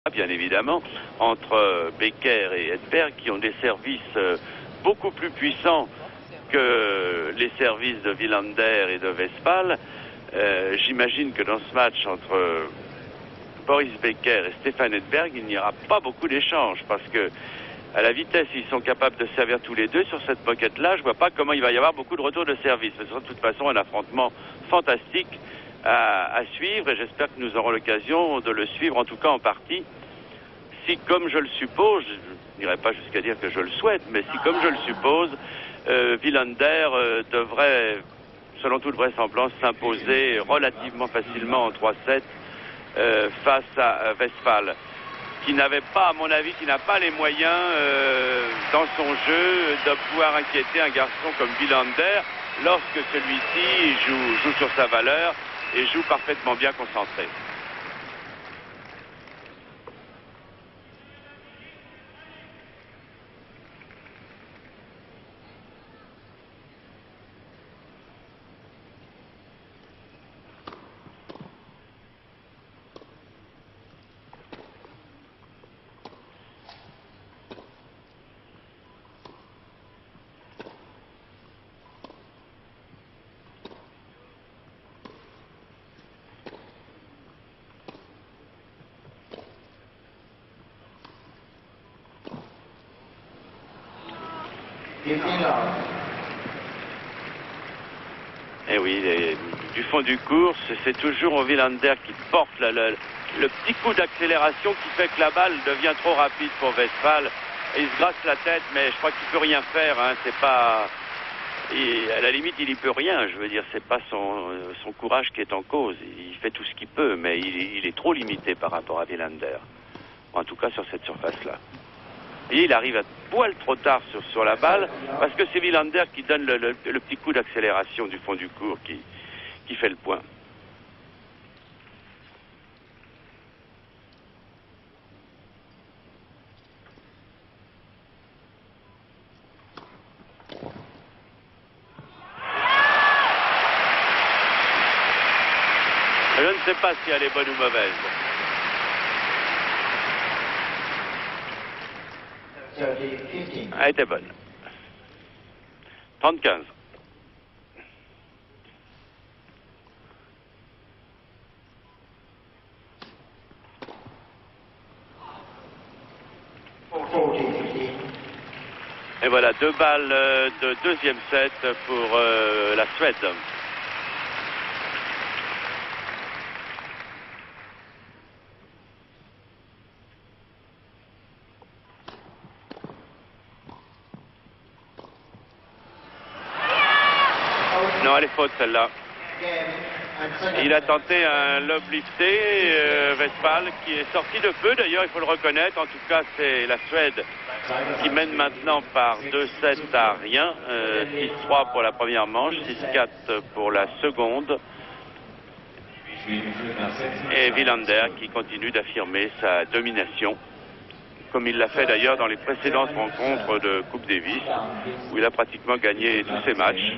bien évidemment, entre Becker et Edberg, qui ont des services beaucoup plus puissants que les services de Wilander et de Westphal. J'imagine que dans ce match entre Boris Becker et Stefan Edberg, il n'y aura pas beaucoup d'échanges, parce que à la vitesse, ils sont capables de servir tous les deux sur cette pocket-là. Je ne vois pas comment il va y avoir beaucoup de retours de service. Ce sera de toute façon un affrontement fantastique à suivre, et j'espère que nous aurons l'occasion de le suivre, en tout cas en partie. Si, comme je le suppose, je n'irai pas jusqu'à dire que je le souhaite, mais si, comme je le suppose, Wilander devrait, selon toute vraisemblance, s'imposer relativement facilement en 3-7 face à Westphal, qui n'avait pas, à mon avis, qui n'a pas les moyens dans son jeu de pouvoir inquiéter un garçon comme Wilander lorsque celui-ci joue sur sa valeur et joue parfaitement bien concentré. Et oui, du fond du cours, c'est toujours Wilander qui porte le petit coup d'accélération qui fait que la balle devient trop rapide pour Westphal. Et il se grasse la tête, mais je crois qu'il peut rien faire. Hein. C'est pas, à la limite, il y peut rien. Je veux dire, c'est pas son courage qui est en cause. Il fait tout ce qu'il peut, mais il est trop limité par rapport à Wilander. En tout cas, sur cette surface-là. Et il arrive à poil trop tard sur la balle, parce que c'est Wilander qui donne le petit coup d'accélération du fond du court qui fait le point. Je ne sais pas si elle est bonne ou mauvaise. Elle était bonne. 30-15. Et voilà, 2 balles de deuxième set pour la Suède. Non, elle est faute celle-là. Il a tenté un lob lifté, Westphal, qui est sorti de peu d'ailleurs, il faut le reconnaître. En tout cas, c'est la Suède qui mène maintenant par 2-7 à rien. 6-3 pour la première manche, 6-4 pour la seconde. Et Wilander qui continue d'affirmer sa domination, comme il l'a fait d'ailleurs dans les précédentes rencontres de Coupe Davis, où il a pratiquement gagné tous ses matchs.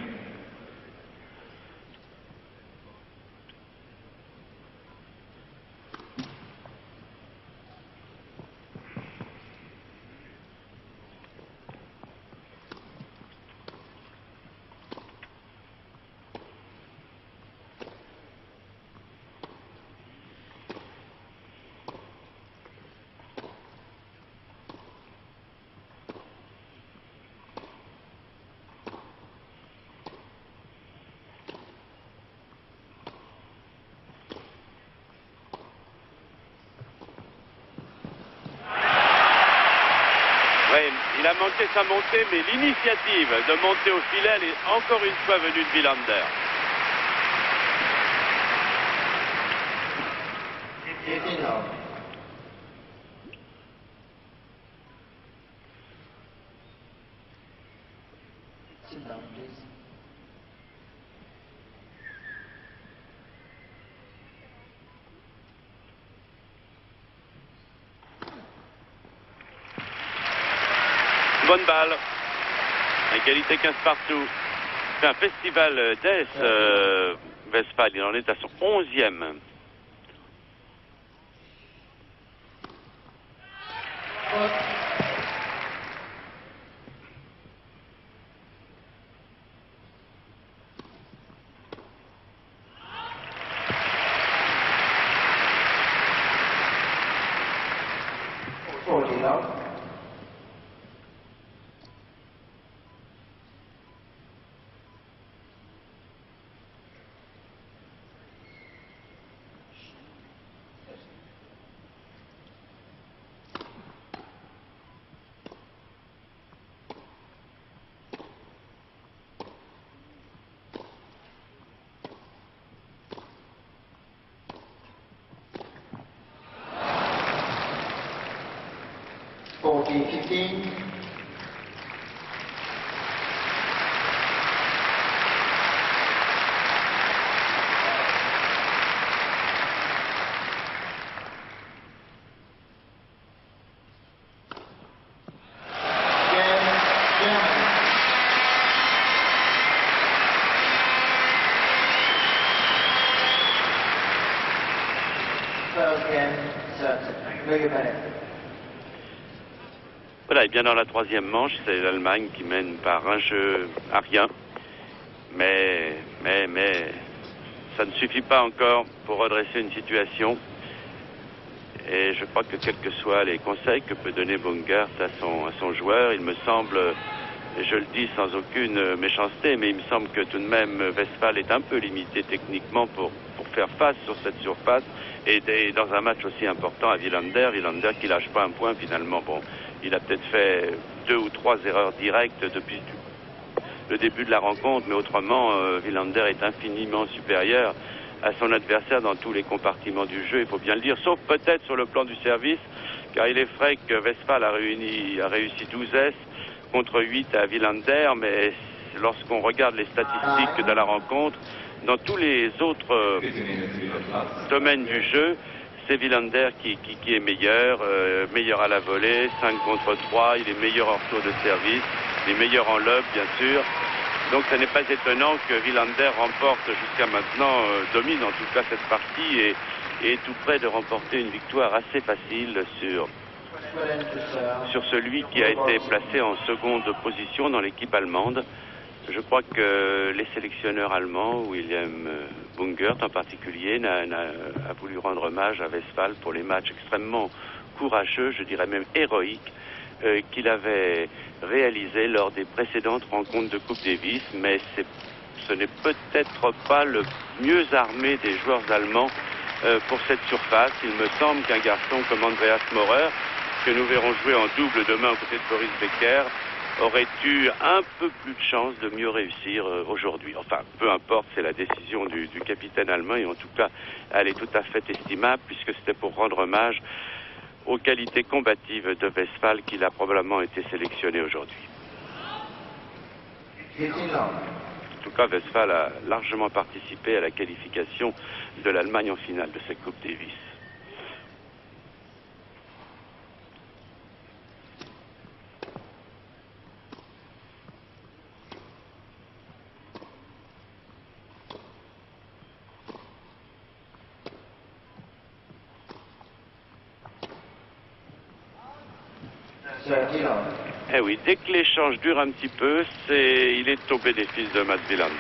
Oui, il a manqué sa montée, mais l'initiative de monter au filet, elle est encore une fois venue de Wilander. Bonne balle. Égalité 15 partout. C'est un festival d'Es, Westphal. Il en est à son 11e. 14-15. Voilà, et bien dans la troisième manche, c'est l'Allemagne qui mène par un jeu à rien. Mais ça ne suffit pas encore pour redresser une situation. Et je crois que quels que soient les conseils que peut donner Bungert à son joueur, il me semble, et je le dis sans aucune méchanceté, mais il me semble que tout de même Westphal est un peu limité techniquement pour faire face sur cette surface. Et dans un match aussi important à Wilander qui lâche pas un point finalement. Bon, il a peut-être fait 2 ou 3 erreurs directes depuis le début de la rencontre, mais autrement, Wilander est infiniment supérieur à son adversaire dans tous les compartiments du jeu, il faut bien le dire, sauf peut-être sur le plan du service, car il est vrai que Westphal a réussi 12 S contre 8 à Wilander, mais lorsqu'on regarde les statistiques de la rencontre, dans tous les autres domaines du jeu, c'est Wilander qui est meilleur, meilleur à la volée, 5 contre 3, il est meilleur en retour de service, il est meilleur en lob, bien sûr. Donc ce n'est pas étonnant que Wilander remporte jusqu'à maintenant, domine en tout cas cette partie et est tout près de remporter une victoire assez facile sur celui qui a été placé en seconde position dans l'équipe allemande. Je crois que les sélectionneurs allemands, Wilhelm Bungert en particulier, a voulu rendre hommage à Westphal pour les matchs extrêmement courageux, je dirais même héroïques, qu'il avait réalisés lors des précédentes rencontres de Coupe Davis, mais ce n'est peut-être pas le mieux armé des joueurs allemands pour cette surface. Il me semble qu'un garçon comme Andreas Maurer, que nous verrons jouer en double demain aux côtés de Boris Becker, aurait eu un peu plus de chance de mieux réussir aujourd'hui. Enfin, peu importe, c'est la décision du capitaine allemand et en tout cas, elle est tout à fait estimable puisque c'était pour rendre hommage aux qualités combatives de Westphal qu'il a probablement été sélectionné aujourd'hui. En tout cas, Westphal a largement participé à la qualification de l'Allemagne en finale de cette Coupe Davis. Eh oui, dès que l'échange dure un petit peu, il est au bénéfice de Mats Wilander.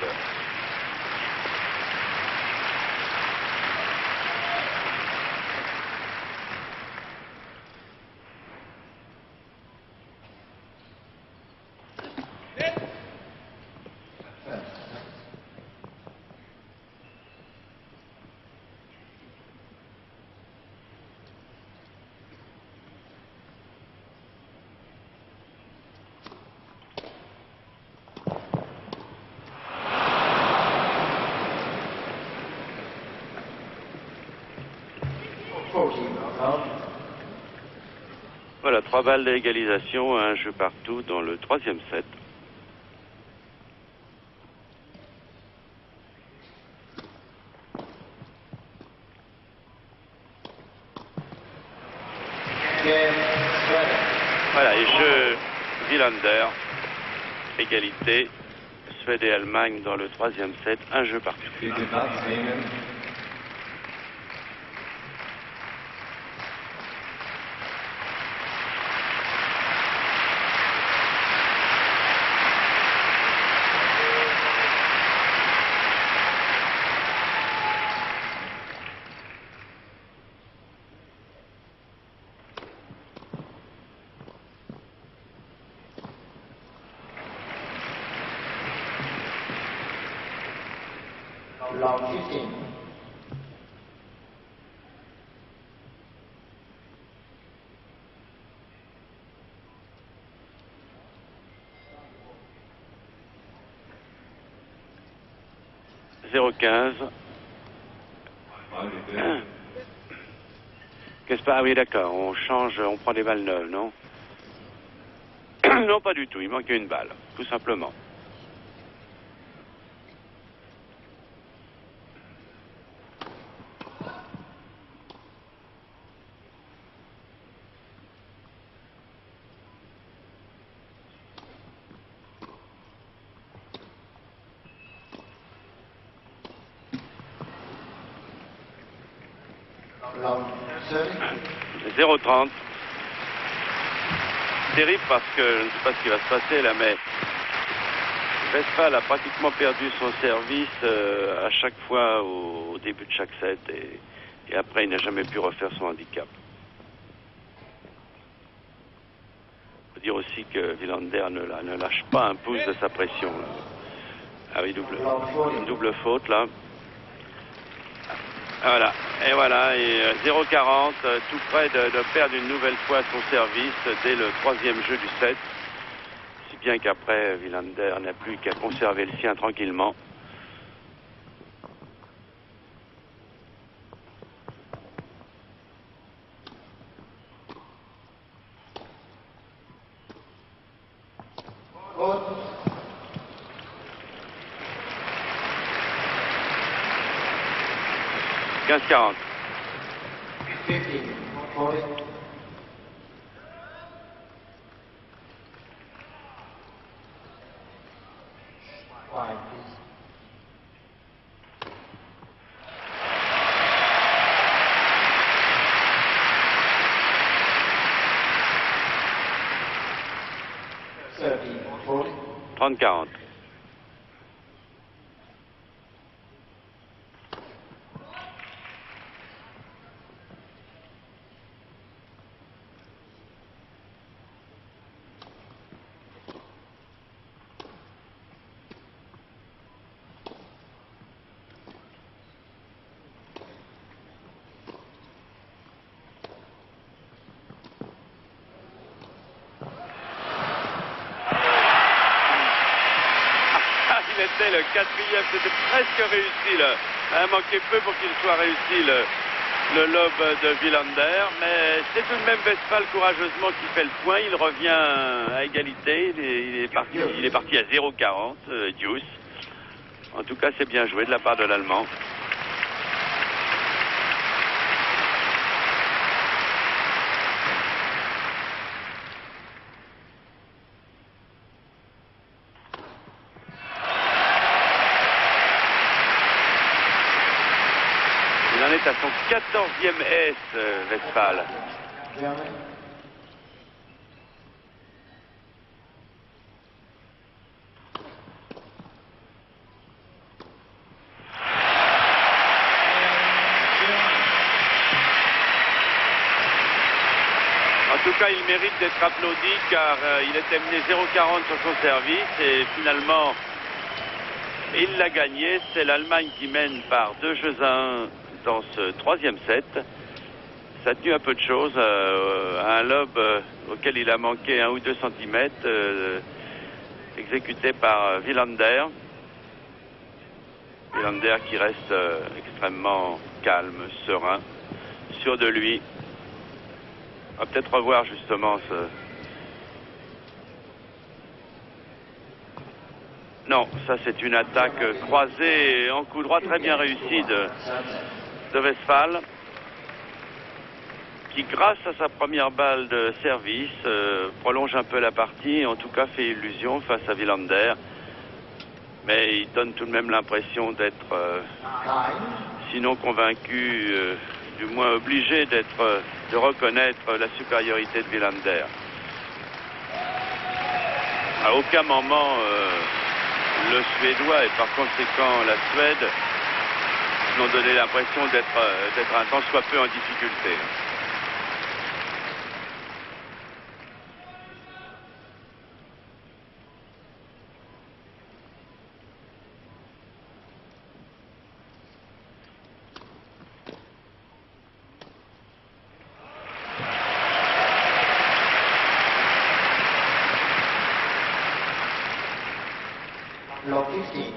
Voilà, 3 balles d'égalisation, un jeu partout dans le troisième set. Voilà, et jeu Wilander, égalité, Suède et Allemagne dans le troisième set, un jeu partout. Long 15. Qu'est-ce pas? Ah oui, d'accord, on change, on prend des balles neuves, non? Non, pas du tout, il manquait une balle, tout simplement. Long 30. 0,30. Terrible parce que je ne sais pas ce qui va se passer là, mais Westphal a pratiquement perdu son service à chaque fois au début de chaque set et après il n'a jamais pu refaire son handicap. Il faut dire aussi que Wilander ne lâche pas un pouce de sa pression. Là. Ah oui, une double faute là. Voilà, et voilà, et 0,40, tout près de perdre une nouvelle fois son service dès le troisième jeu du set. Si bien qu'après, Wilander n'a plus qu'à conserver le sien tranquillement. Haute. 15-40. 15. Hold it. Quiet, please. Thirty. Hold it. 30-40. Il était le quatrième, c'était presque réussi là. Il manquait peu pour qu'il soit réussi le lob de Wilander, mais c'est tout de même Westphal courageusement qui fait le point. Il revient à égalité, il est parti à 0,40, deuce. En tout cas, c'est bien joué de la part de l'Allemand. Il en est à son 14e S, Westphal. German. En tout cas, il mérite d'être applaudi car il était mené 0,40 sur son service et finalement, il l'a gagné. C'est l'Allemagne qui mène par 2-1 dans ce troisième set. Ça a tenu un peu de choses à un lob auquel il a manqué 1 ou 2 centimètres, exécuté par Wilander. Wilander qui reste extrêmement calme, serein, sûr de lui. On va peut-être revoir justement ce... Non, ça c'est une attaque croisée en coup droit très bien réussie de Westphal, qui grâce à sa première balle de service prolonge un peu la partie et en tout cas fait illusion face à Wilander. Mais il donne tout de même l'impression d'être, sinon convaincu, du moins obligé de reconnaître la supériorité de Wilander. À aucun moment, le Suédois et par conséquent la Suède n'ont donné l'impression d'être un tant soit peu en difficulté. 15.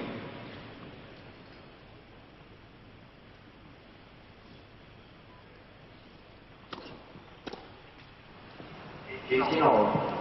18 all.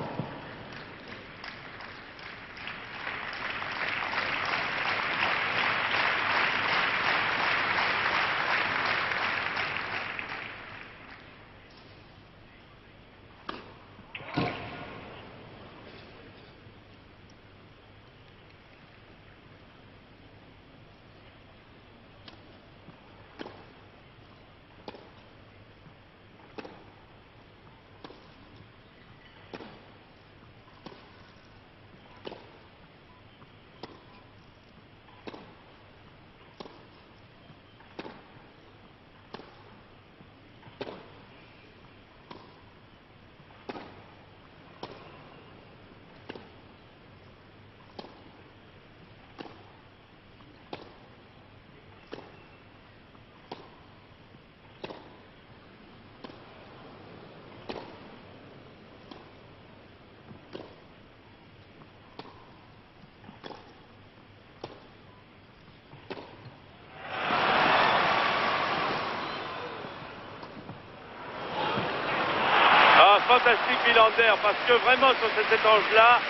Fantastique Villander, parce que vraiment sur cet étange-là,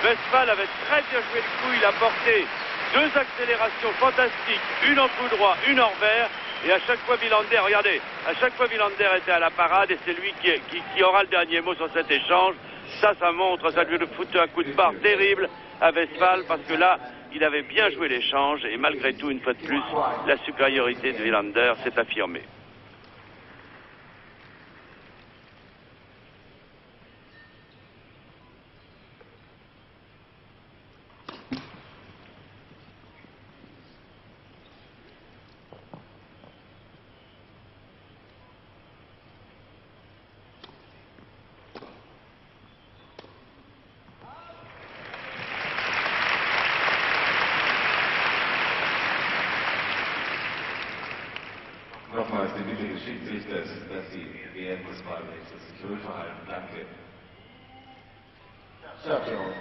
Westphal avait très bien joué le coup. Il a porté deux accélérations fantastiques, une en coup droit, une en revers, et à chaque fois Villander, regardez, à chaque fois Villander était à la parade, et c'est lui qui aura le dernier mot sur cet échange. Ça montre, ça lui a foutu un coup de barre terrible à Westphal, parce que là, il avait bien joué l'échange, et malgré tout, une fois de plus, la supériorité de Villander s'est affirmée. Nochmals die Bitte geschickt sich, dass Sie während des Ballwechsels zurückverhalten. Danke. 30 all.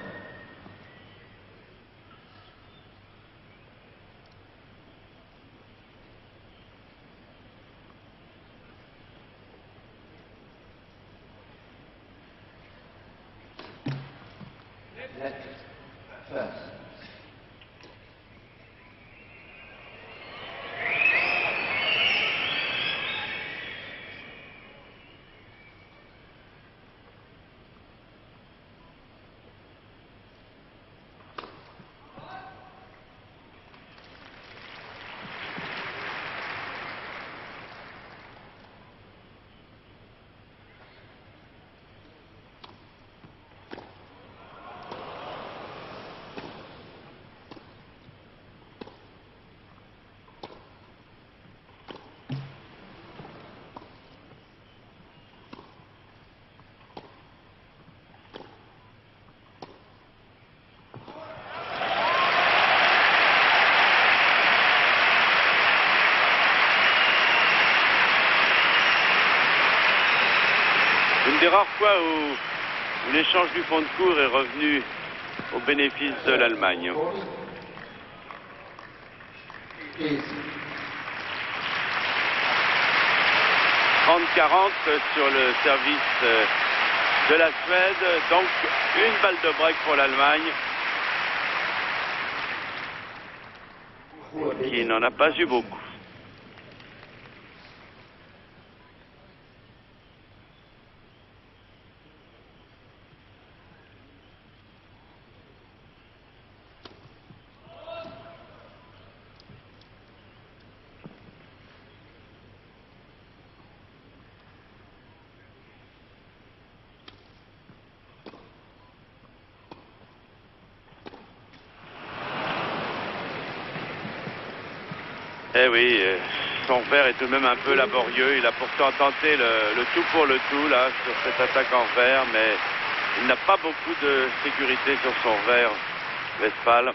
Left first. Une des rares fois où l'échange du fond de cours est revenu au bénéfice de l'Allemagne. 30-40 sur le service de la Suède, donc une balle de break pour l'Allemagne, qui n'en a pas eu beaucoup. Eh oui, son revers est tout de même un peu laborieux. Il a pourtant tenté le tout pour le tout là sur cette attaque en revers, mais il n'a pas beaucoup de sécurité sur son revers, Westphal.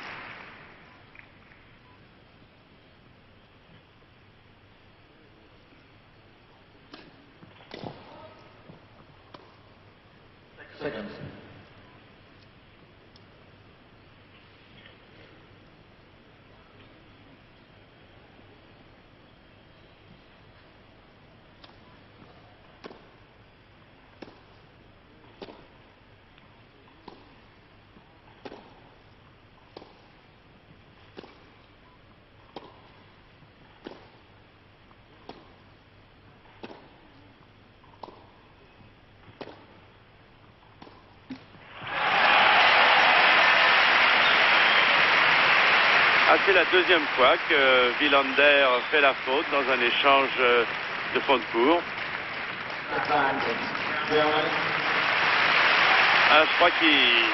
Seconds. c'est la deuxième fois que Wilander fait la faute dans un échange de fond de cours. Ah, je crois qu'il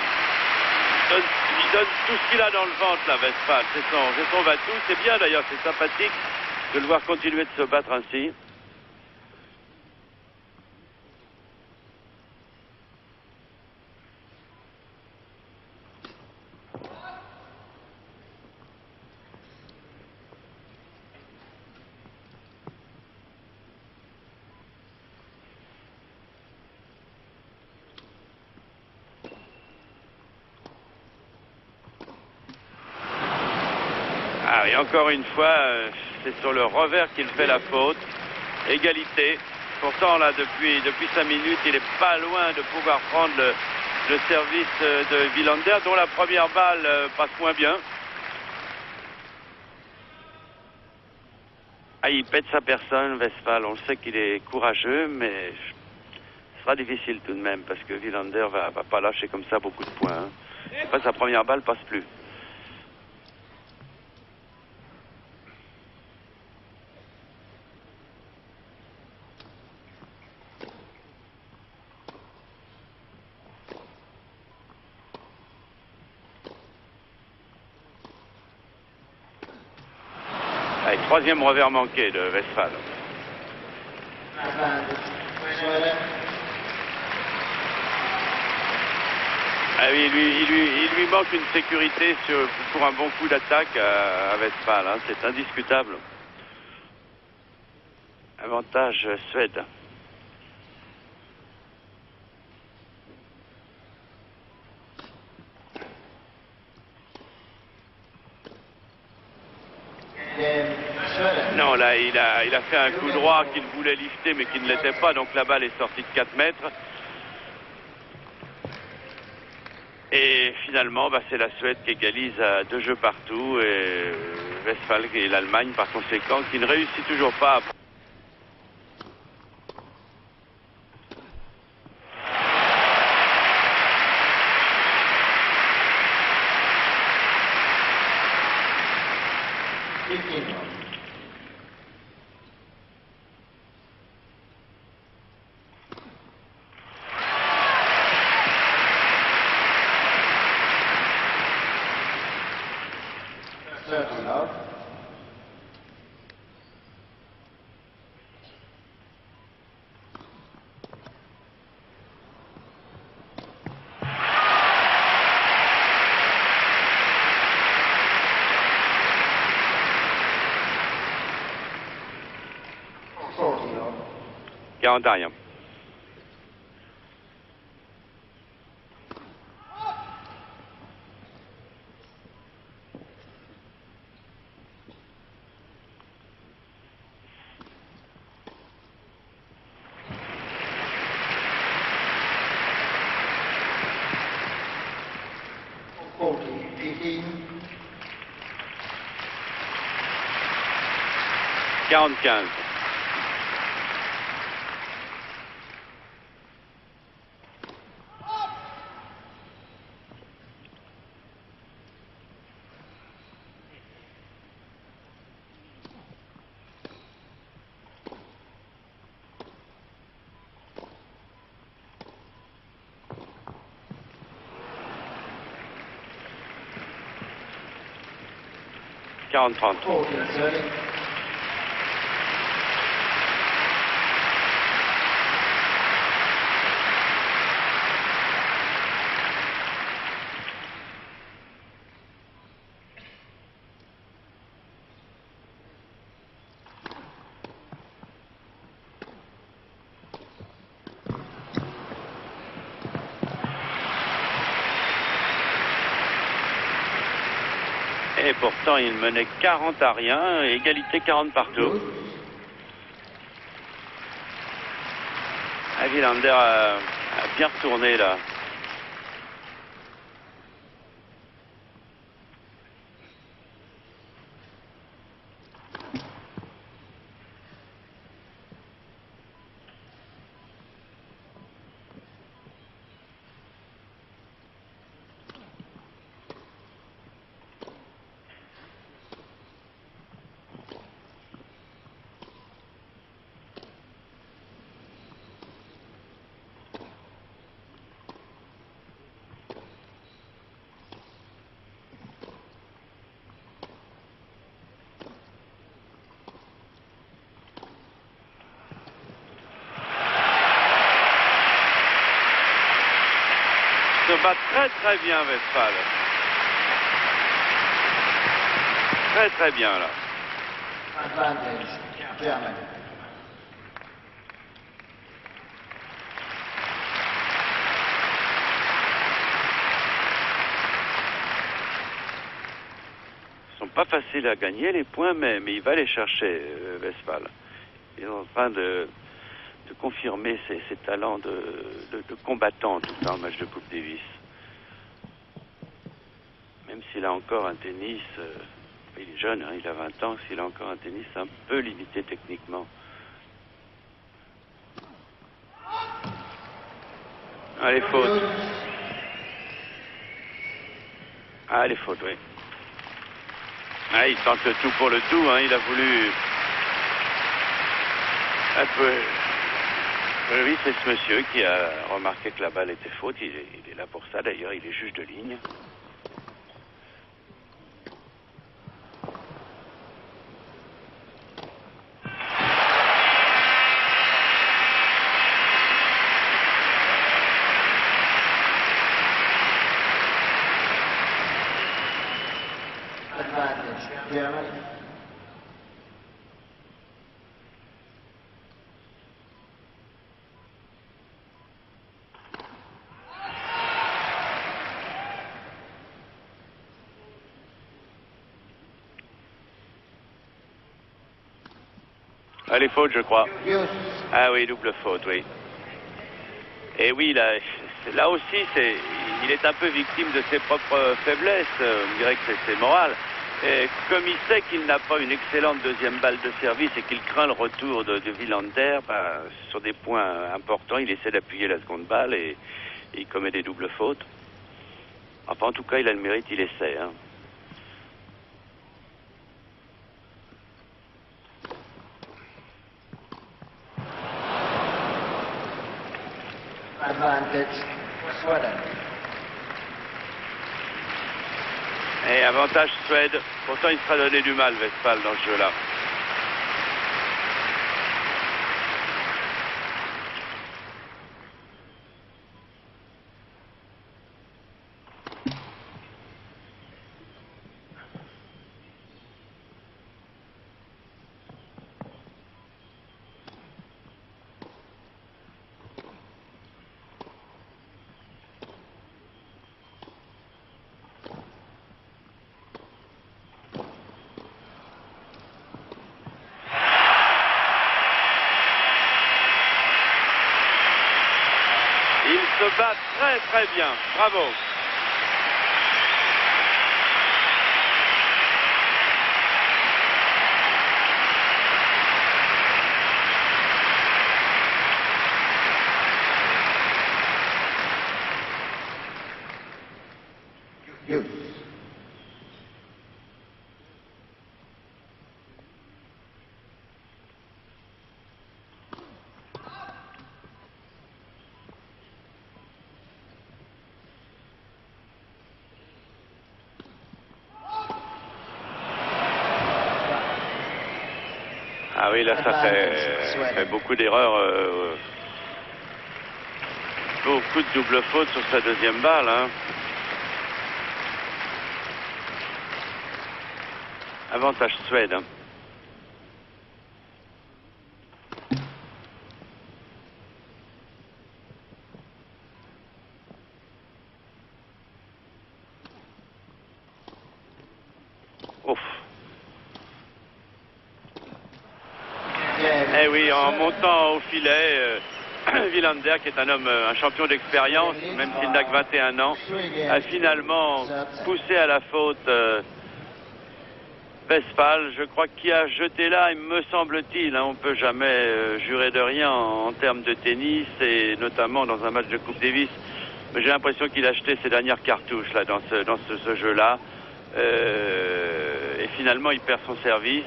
donne tout ce qu'il a dans le ventre, la Westphal. C'est son va-tout. C'est bien d'ailleurs, c'est sympathique de le voir continuer de se battre ainsi. Ah, et encore une fois, c'est sur le revers qu'il fait la faute. Égalité. Pourtant, là, depuis 5 minutes, il n'est pas loin de pouvoir prendre le service de Wilander, dont la première balle passe moins bien. Ah, il pète sa personne, Westphal. On le sait qu'il est courageux, mais ce sera difficile tout de même, parce que Wilander va pas lâcher comme ça beaucoup de points. Hein. Après, sa première balle passe plus. Allez, troisième revers manqué de Westphal. Ah oui, il lui manque une sécurité pour un bon coup d'attaque à Westphal. Hein. C'est indiscutable. Avantage Suède. Non, là, il a fait un coup droit qu'il voulait lifter, mais qui ne l'était pas. Donc la balle est sortie de 4 mètres. Et finalement, c'est la Suède qui égalise à 2 jeux partout. Et Westphal et l'Allemagne, par conséquent, qui ne réussit toujours pas à... à rien. Quarante-quinze. Quarante-trente. Et pourtant, il menait 40 à rien, égalité 40 partout. Wilander a bien retourné là. se bat très très bien, Westphal. Très très bien là. Advantage, Germany. Ils sont pas faciles à gagner les points, mais il va les chercher, Westphal. Il est en train de confirmer ses talents de combattant tout ça en match de Coupe Davis. Même s'il a encore un tennis, il est jeune, hein, il a 20 ans, s'il a encore un tennis un peu limité techniquement. Ah, les fautes. Ah, les fautes, oui. Ah, il tente le tout pour le tout, hein, il a voulu... Un peu... Oui, c'est ce monsieur qui a remarqué que la balle était faute. Il est là pour ça, d'ailleurs. Il est juge de ligne. Advantage, Germany. Ah, les fautes, je crois. Use. Ah oui, double faute, oui. Et oui, là aussi, il est un peu victime de ses propres faiblesses. On dirait que c'est moral. Et comme il sait qu'il n'a pas une excellente deuxième balle de service et qu'il craint le retour de Wilander, sur des points importants, il essaie d'appuyer la seconde balle et il commet des doubles fautes. Enfin, en tout cas, il a le mérite, il essaie. Hein. Advantage, Sweden. Et avantage Suède. Pourtant, il sera donné du mal, Westphal, dans ce jeu-là. Ils se battent très très bien. Bravo. Use. Ah oui, là, ça fait beaucoup d'erreurs. Beaucoup de double fautes sur sa deuxième balle. Hein. Avantage Suède. Hein. Ouf. Eh oui, en montant au filet, Wilander, qui est un homme, un champion d'expérience, même s'il n'a que 21 ans, a finalement poussé à la faute Westphal. Je crois qu'il a jeté là, il me semble-t-il, hein, on ne peut jamais jurer de rien en termes de tennis, et notamment dans un match de Coupe Davis. Mais j'ai l'impression qu'il a jeté ses dernières cartouches là, dans ce jeu-là. Et finalement, il perd son service.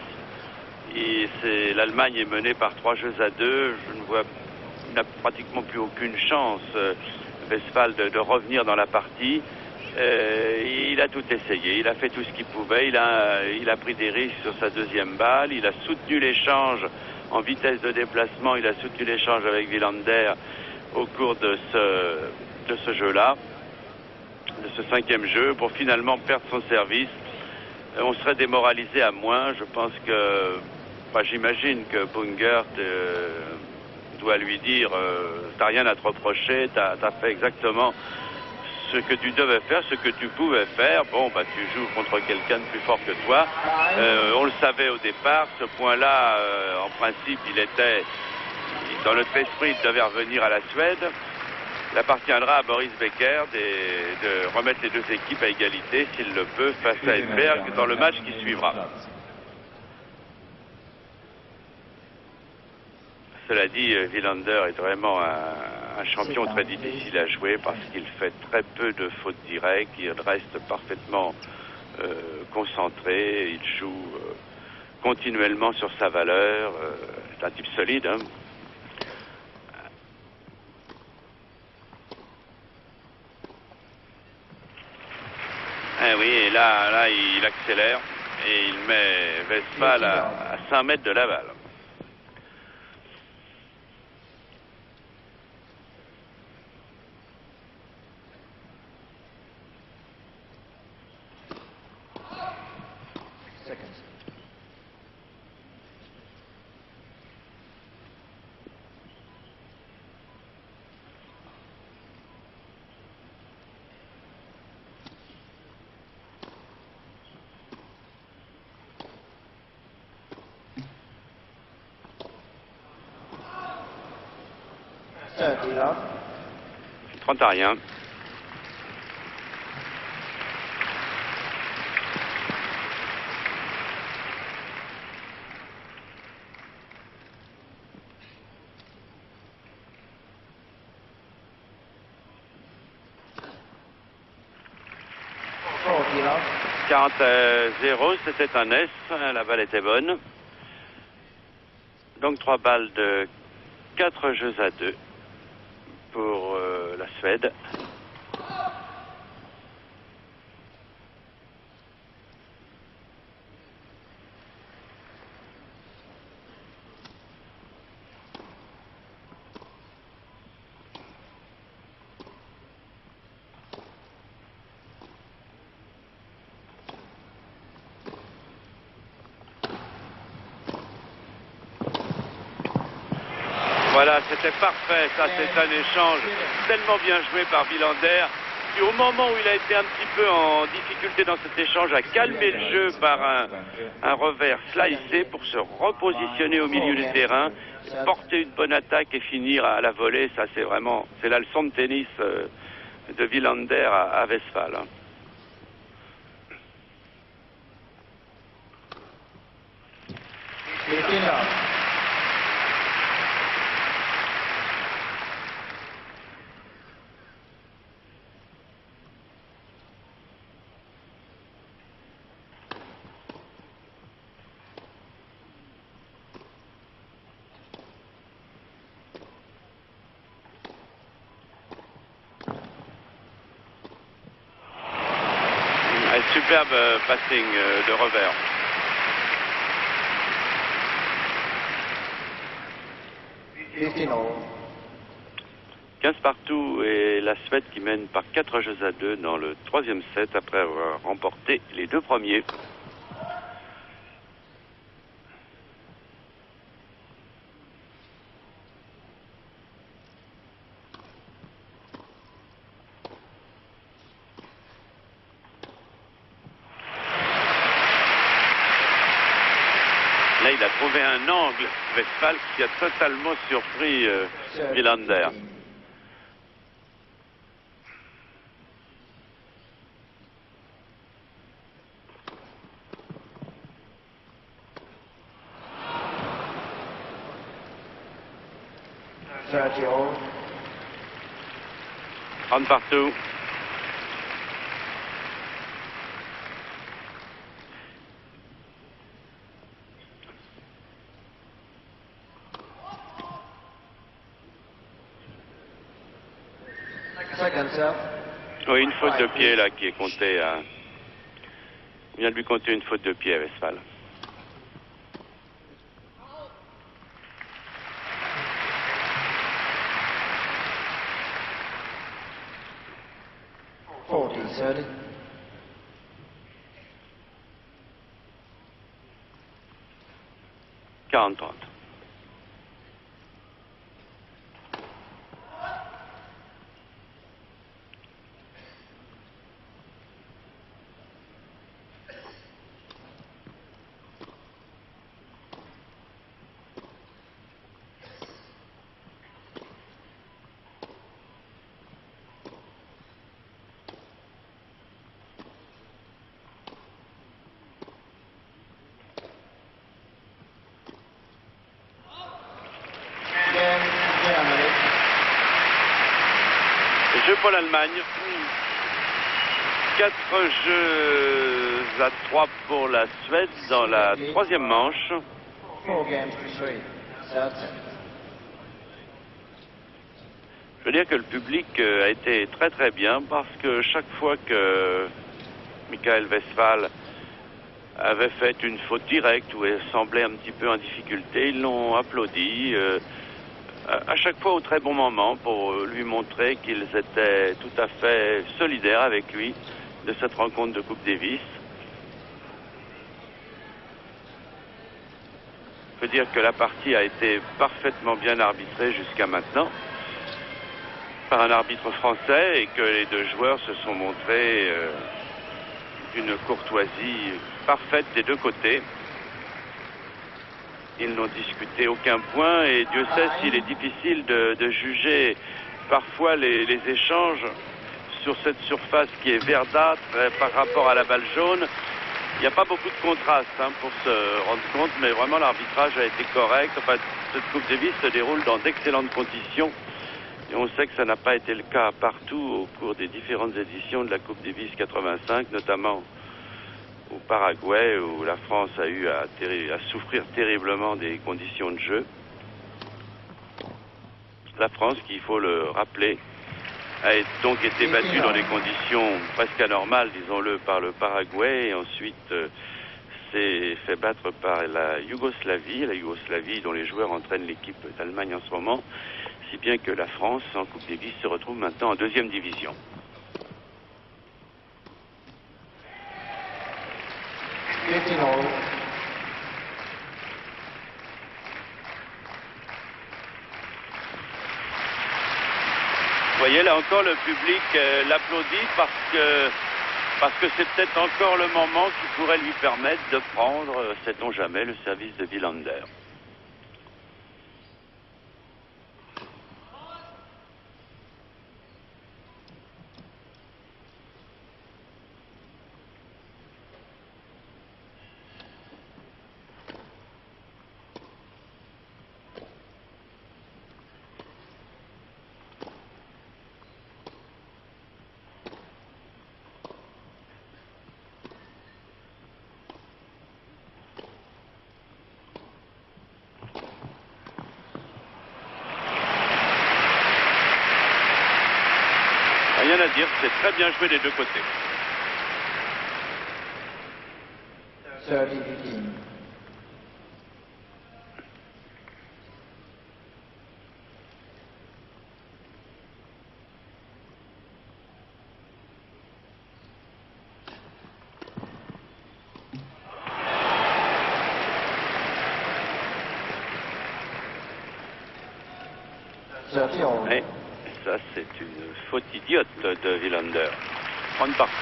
L'Allemagne est menée par 3-2. Il n'a pratiquement plus aucune chance, Westphal, de revenir dans la partie. Il a tout essayé, il a fait tout ce qu'il pouvait, il a pris des risques sur sa deuxième balle, il a soutenu l'échange en vitesse de déplacement, il a soutenu l'échange avec Wilander au cours de ce jeu-là. de ce 5e jeu pour finalement perdre son service. On serait démoralisé à moins. Je pense que, j'imagine que Bungert doit lui dire t'as rien à te reprocher, t'as fait exactement ce que tu devais faire, ce que tu pouvais faire. Bon, tu joues contre quelqu'un de plus fort que toi. On le savait au départ. Ce point-là, en principe, il était dans notre esprit, il devait revenir à la Suède. Il appartiendra à Boris Becker de remettre les deux équipes à égalité, s'il le peut, face à Edberg dans le match qui suivra. Cela dit, Wilander est vraiment un champion très difficile à jouer parce qu'il fait très peu de fautes directes, il reste parfaitement concentré, il joue continuellement sur sa valeur. C'est un type solide, hein. Eh oui, et là, il accélère et il met Westphal à 5 mètres de la balle. Love. 30 à rien. Love. 40-0, c'était un S, la balle était bonne. Donc 3 balles de 4 jeux à 2 pour la Suède. Voilà, c'était parfait, ça c'est un échange tellement bien joué par Wilander, qui au moment où il a été un petit peu en difficulté dans cet échange a calmé le jeu par un revers slicé pour se repositionner au milieu du terrain, porter une bonne attaque et finir à la volée. Ça c'est la leçon de tennis de Wilander à Westphal. Hein. Un superbe passing de revers. All. 15 partout et la Suède qui mène par 4 jeux à 2 dans le 3e set après avoir remporté les 2 premiers. Là, il a trouvé un angle, Westphal, qui a totalement surpris Wilander. Sergio. 30 partout. Second serve. Oui, une faute de pied là qui est comptée à... Il vient de lui compter une faute de pied à Westphal. 30. 40-30. Jeu pour l'Allemagne. 4 jeux à 3 pour la Suède dans la troisième manche. 4 games to 3. Set. Je veux dire que le public a été très très bien parce que chaque fois que Michael Westphal avait fait une faute directe ou semblait un petit peu en difficulté, ils l'ont applaudi à chaque fois au très bon moment pour lui montrer qu'ils étaient tout à fait solidaires avec lui de cette rencontre de Coupe Davis. Je peux dire que la partie a été parfaitement bien arbitrée jusqu'à maintenant par un arbitre français et que les deux joueurs se sont montrés d'une courtoisie parfaite des deux côtés. Ils n'ont discuté aucun point et Dieu sait s'il est difficile de juger parfois les échanges sur cette surface qui est verdâtre par rapport à la balle jaune. Il n'y a pas beaucoup de contraste pour se rendre compte, mais vraiment l'arbitrage a été correct. Enfin, cette Coupe Davis se déroule dans d'excellentes conditions. Et on sait que ça n'a pas été le cas partout au cours des différentes éditions de la Coupe Davis 85, notamment au Paraguay, où la France a eu à souffrir terriblement des conditions de jeu. La France, qui, il faut le rappeler, a donc été battue dans des conditions presque anormales, disons-le, par le Paraguay, et ensuite s'est fait battre par la Yougoslavie dont les joueurs entraînent l'équipe d'Allemagne en ce moment, si bien que la France, en Coupe Davis, se retrouve maintenant en deuxième division. Vous voyez, là encore, le public l'applaudit parce que c'est peut-être encore le moment qui pourrait lui permettre de prendre, sait-on jamais, le service de Wilander. Rien à dire, c'est très bien joué des deux côtés. 30-15. Oui, ça c'est une faute idiote de Wilander. Prendre partout.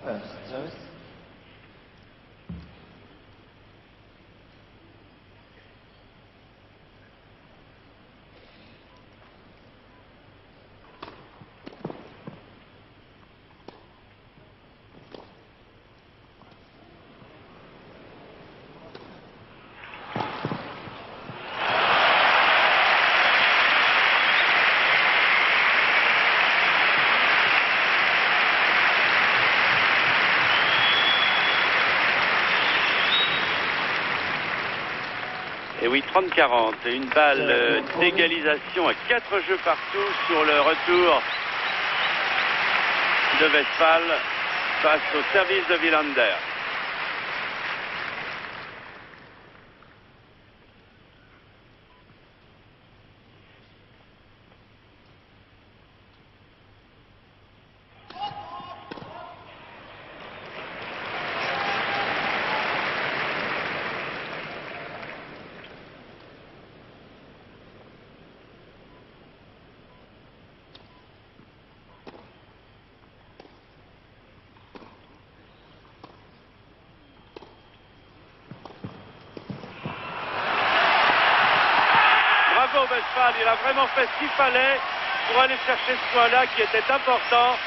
First service. Et oui, 30-40, une balle d'égalisation à 4 jeux partout sur le retour de Westphal face au service de Wilander. Bravo Westphal, il a vraiment fait ce qu'il fallait pour aller chercher ce point-là qui était important.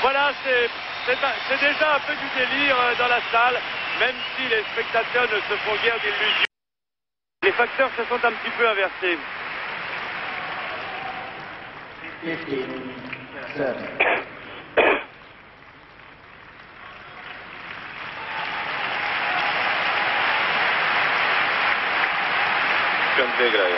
Voilà, c'est déjà un peu du délire dans la salle, même si les spectateurs ne se font guère d'illusions. Les facteurs se sont un petit peu inversés. 15-7. Чем ты играешь?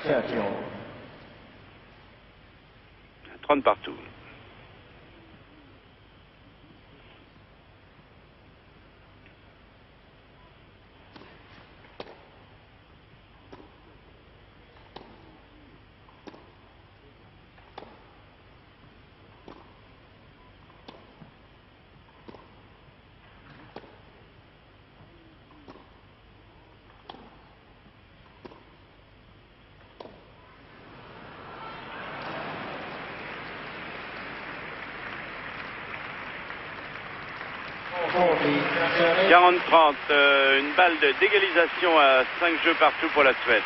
Sergio. 30 partout. Forty. 40-30, une balle d'égalisation à 5 jeux partout pour la Suède.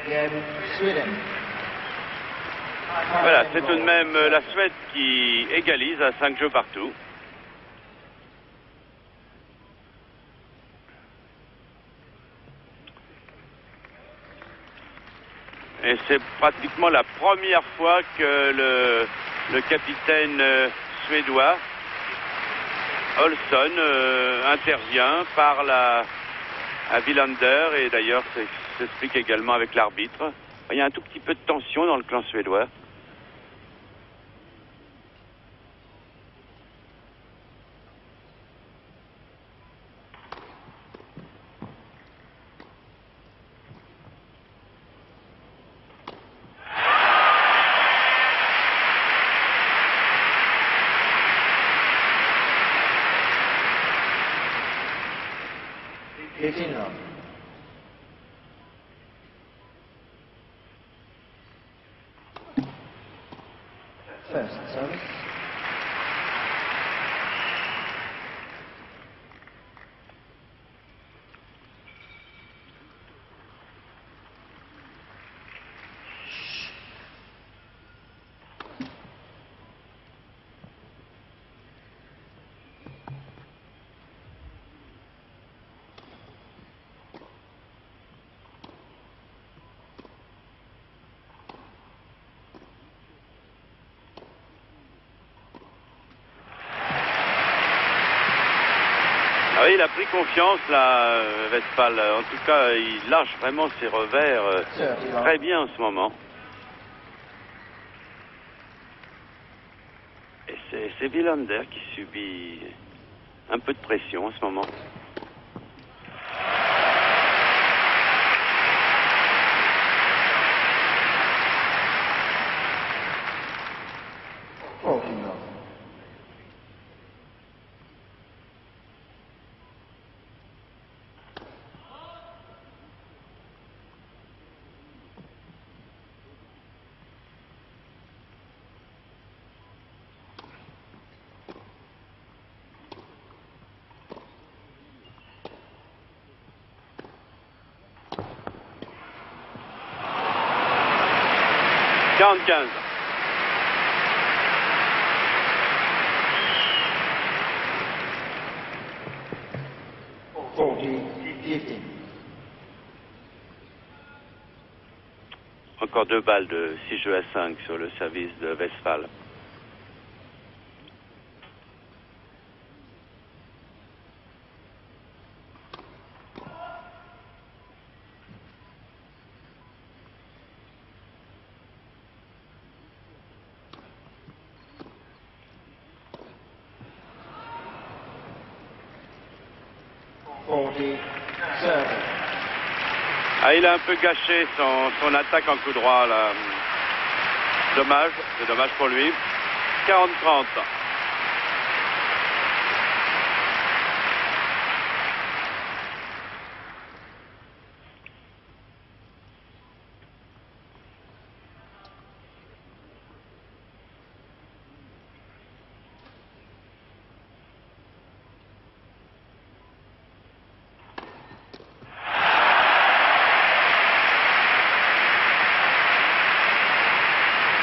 Game Sweden. Voilà, c'est tout de même la Suède qui égalise à 5 jeux partout. Et c'est pratiquement la première fois que le capitaine suédois, Olsson, intervient, parle à Wilander, et d'ailleurs ça s'explique également avec l'arbitre. Il y a un tout petit peu de tension dans le clan suédois. Eighteen love. First service. Ah oui, il a pris confiance là, Westphal. En tout cas, il lâche vraiment ses revers très bien en ce moment. Et c'est Wilander qui subit un peu de pression en ce moment. Fourteen love. 40-15. Encore 2 balles de 6 jeux à 5 sur le service de Westphal. Ah, il a un peu gâché son attaque en coup droit là. Dommage, c'est dommage pour lui. 40-30.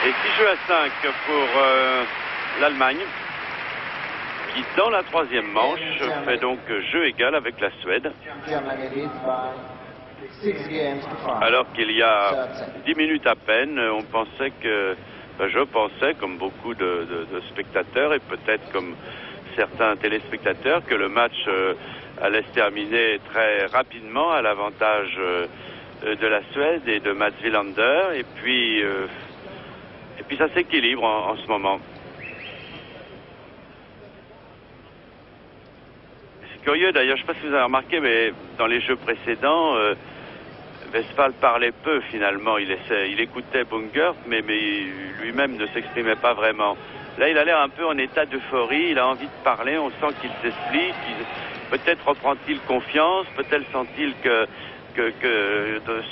Et 6 jeux à 5 pour l'Allemagne, qui dans la 3e manche fait donc jeu égal avec la Suède. Alors qu'il y a 10 minutes à peine, on pensait que, je pensais, comme beaucoup de spectateurs et peut-être comme certains téléspectateurs, que le match allait se terminer très rapidement à l'avantage de la Suède et de Mats Wilander. Et puis ça s'équilibre en ce moment. C'est curieux d'ailleurs, je ne sais pas si vous avez remarqué, mais dans les jeux précédents, Westphal parlait peu finalement. Il écoutait Bungert, mais lui-même ne s'exprimait pas vraiment. Là, il a l'air un peu en état d'euphorie, il a envie de parler, on sent qu'il s'explique. Peut-être reprend-il confiance, peut-être sent-il que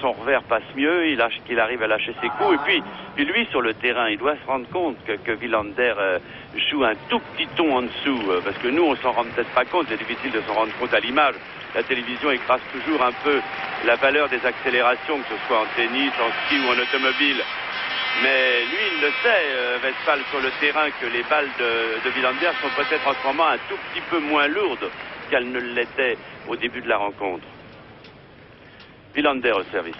son revers passe mieux, qu'il arrive à lâcher ses coups. Et puis lui, sur le terrain, il doit se rendre compte que Wilander joue un tout petit ton en dessous, parce que nous, on s'en rend peut-être pas compte, c'est difficile de s'en rendre compte à l'image. La télévision écrase toujours un peu la valeur des accélérations, que ce soit en tennis, en ski ou en automobile. Mais lui, il le sait, Westphal, sur le terrain, que les balles de Wilander sont peut-être en ce moment un tout petit peu moins lourdes qu'elles ne l'étaient au début de la rencontre. Wilander au service.